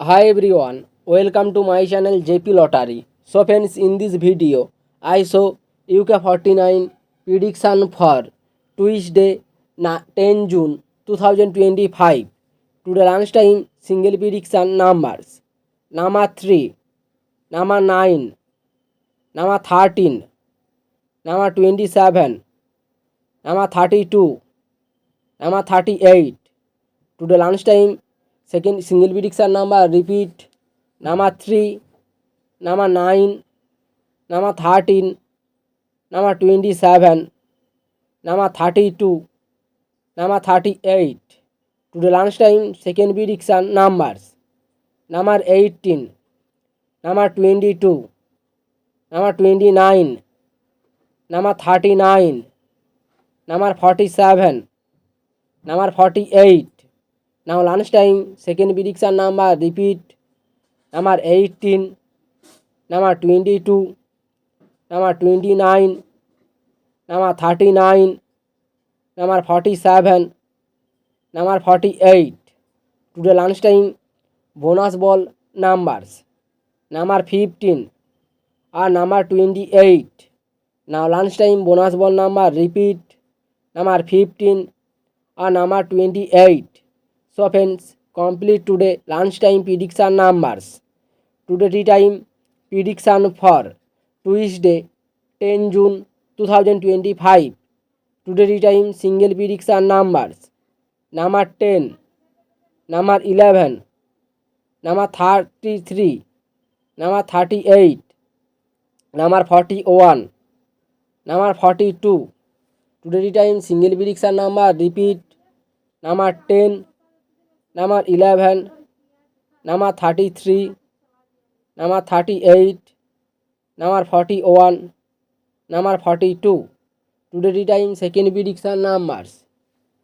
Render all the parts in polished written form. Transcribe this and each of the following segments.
Hi everyone, welcome to my channel JP Lottery. So friends, in this video, I show UK49 prediction for Tuesday 10 June 2025. Today lunchtime single prediction numbers. Number 3, number 9, number 13, number 27, number 32, number 38. Today lunchtime second single prediction number repeat. Number 3, number 9, number 13, number 27, number 32, number 38. Today lunchtime second prediction numbers. Number 18, number 22, number 29, number 39, number 47, number 48. Now lunchtime second prediction number repeat. Number 18, number 22, number 29, number 39, number 47, number 48. Today lunchtime bonus ball numbers. Number 15 or number 28. Now lunchtime bonus ball number repeat. Number 15 or number 28. So friends, complete today lunchtime prediction numbers. Today time prediction for Tuesday 10 June 2025. Today time single prediction numbers. Number 10, number 11, number 33, number 38, number 41, number 42. Today time single prediction number repeat. Number 10, number 11, number 33, number 38, number 41, number 42. Today time second prediction numbers.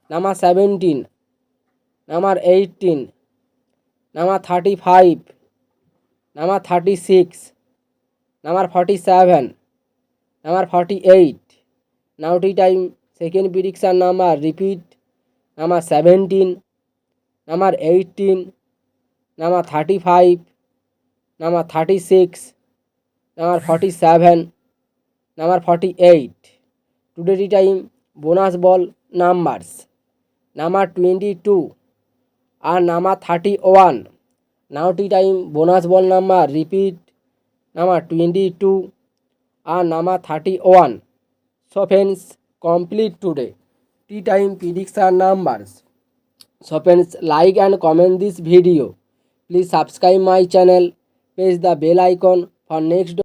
Number 17, number 18, number 35, number 36, number 47, number 48. Now time second prediction number repeat. Number 17, number 18, number 35, number 36, number 47, number 48. Today time bonus ball numbers. Number 22 and number 31. Now time bonus ball number repeat. Number 22 and number 31. So friends, complete today tea time prediction numbers. So friends, like and comment this video. Please subscribe my channel. Press the bell icon for next